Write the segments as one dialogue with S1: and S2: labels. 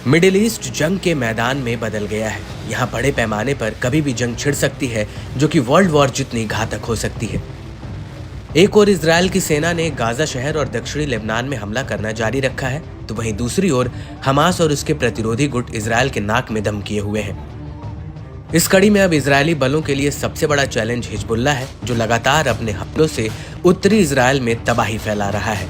S1: Middle east जंग के मैदान में बदल गया है। यहाँ बड़े पैमाने पर कभी भी जंग छिड़ सकती है, जो कि वर्ल्ड वॉर जितनी घातक हो सकती है। एक ओर इजराइल की सेना ने गाजा शहर और दक्षिणी लेबनान में हमला करना जारी रखा है, तो वहीं दूसरी ओर हमास और उसके प्रतिरोधी गुट इजराइल के नाक में दम किए हुए हैं। इस कड़ी में अब इजरायली बलों के लिए सबसे बड़ा चैलेंज हिजबुल्लाह है, जो लगातार अपने हमलों से उत्तरी इजराइल में तबाही फैला रहा है।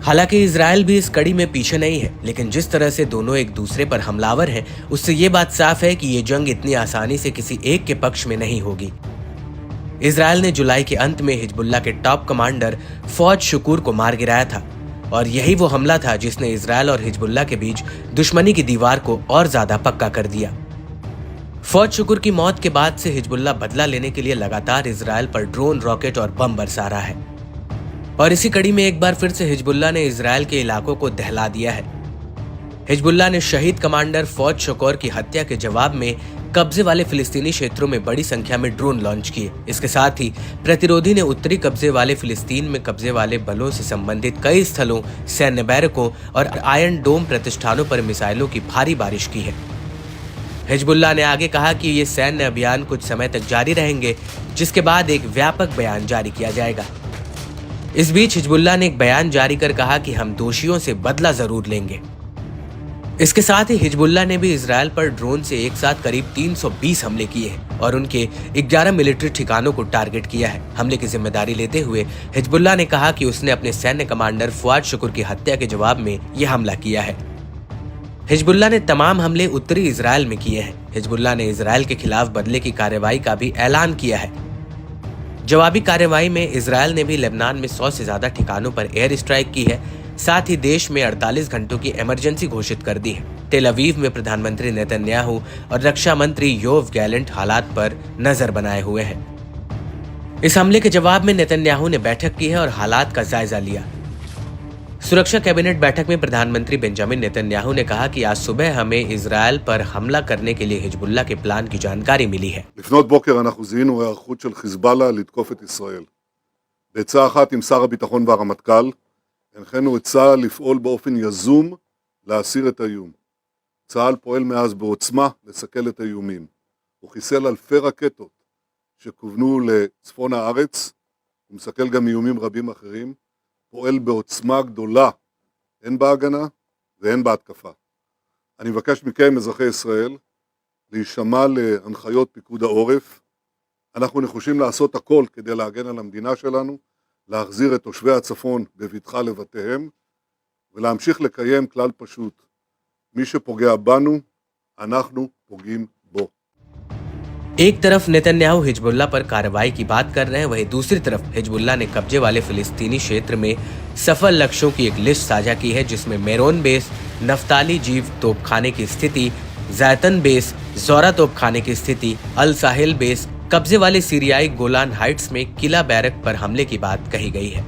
S1: हालांकि इजराइल भी इस कड़ी में पीछे नहीं है, लेकिन जिस तरह से दोनों एक दूसरे पर हमलावर हैं, उससे ये बात साफ है कि ये जंग इतनी आसानी से किसी एक के पक्ष में नहीं होगी। इजराइल ने जुलाई के अंत में हिजबुल्लाह के टॉप कमांडर फौज शुकूर को मार गिराया था, और यही वो हमला था जिसने इजराइल और हिजबुल्लाह के बीच दुश्मनी की दीवार को और ज्यादा पक्का कर दिया। फौज शुकूर की मौत के बाद से हिजबुल्लाह बदला लेने के लिए लगातार इजराइल पर ड्रोन, रॉकेट और बम बरसा रहा है, और इसी कड़ी में एक बार फिर से हिजबुल्लाह ने इजराइल के इलाकों को दहला दिया है। हिजबुल्लाह ने शहीद कमांडर फौज शुकूर की हत्या के जवाब में कब्जे वाले फिलिस्तीनी क्षेत्रों में बड़ी संख्या में ड्रोन लॉन्च किए। इसके साथ ही प्रतिरोधी ने उत्तरी कब्जे वाले फिलिस्तीन में कब्जे वाले बलों से संबंधित कई स्थलों, सैन्य बैरकों और आयरन डोम प्रतिष्ठानों पर मिसाइलों की भारी बारिश की है। हिजबुल्लाह ने आगे कहा कि ये सैन्य अभियान कुछ समय तक जारी रहेंगे, जिसके बाद एक व्यापक बयान जारी किया जाएगा। इस बीच हिजबुल्लाह ने एक बयान जारी कर कहा कि हम दोषियों से बदला जरूर लेंगे। इसके साथ ही हिजबुल्लाह ने भी इजराइल पर ड्रोन से एक साथ करीब 320 हमले किए हैं और उनके 11 मिलिट्री ठिकानों को टारगेट किया है। हमले की जिम्मेदारी लेते हुए हिजबुल्लाह ने कहा कि उसने अपने सैन्य कमांडर फौज शुकूर की हत्या के जवाब में यह हमला किया है। हिजबुल्लाह ने तमाम हमले उत्तरी इजराइल में किए हैं। हिजबुल्लाह ने इजराइल के खिलाफ बदले की कार्रवाई का भी ऐलान किया है। जवाबी कार्रवाई में इजराइल ने भी लेबनान में 100 से ज्यादा ठिकानों पर एयर स्ट्राइक की है। साथ ही देश में 48 घंटों की इमरजेंसी घोषित कर दी है। तेल अवीव में प्रधानमंत्री नेतन्याहू और रक्षा मंत्री योव गैलेंट हालात पर नजर बनाए हुए हैं। इस हमले के जवाब में नेतन्याहू ने बैठक की है और हालात का जायजा लिया। सुरक्षा कैबिनेट बैठक में प्रधानमंत्री बेंजामिन नेतन्याहू ने कहा कि आज सुबह हमें इजराइल पर हमला करने के लिए हिजबुल्लाह के प्लान की जानकारी मिली है।
S2: לפנות בוקר אנחנו זיהינו היערכות של חיזבאללה לתקוף את ישראל. בעצה אחת עם שר הביטחון והרמטכ"ל, הנחינו את צה"ל לפעול באופן יזום להסיר את האיום. צה"ל פועל מאז בעוצמה לסכל את האיומים. הוא חיסל אלפי רקטות שכוונו לצפון הארץ, הוא מסכל גם איומים רבים אחרים, פועל בעוצמה גדולה, הן בהגנה והן בהתקפה. אני מבקש מכם, אזרחי ישראל, להישמע להנחיות פיקוד העורף. אנחנו נחושים לעשות הכל כדי להגן על המדינה שלנו, להחזיר את תושבי הצפון בבטחה לבתיהם, ולהמשיך לקיים כלל פשוט. מי שפוגע בנו, אנחנו פוגעים בו.
S1: एक तरफ नेतन्याहू हिजबुल्लाह पर कार्रवाई की बात कर रहे हैं, वहीं दूसरी तरफ हिजबुल्लाह ने कब्जे वाले फिलिस्तीनी क्षेत्र में सफल लक्ष्यों की एक लिस्ट साझा की है, जिसमें मेरोन बेस, नफ्ताली जीव तोपखाने की स्थिति, जैतन बेस, जोरा तोपखाने की स्थिति, अल साहिल बेस, कब्जे वाले सीरियाई गोलान हाइट्स में किला बैरक पर हमले की बात कही गई है।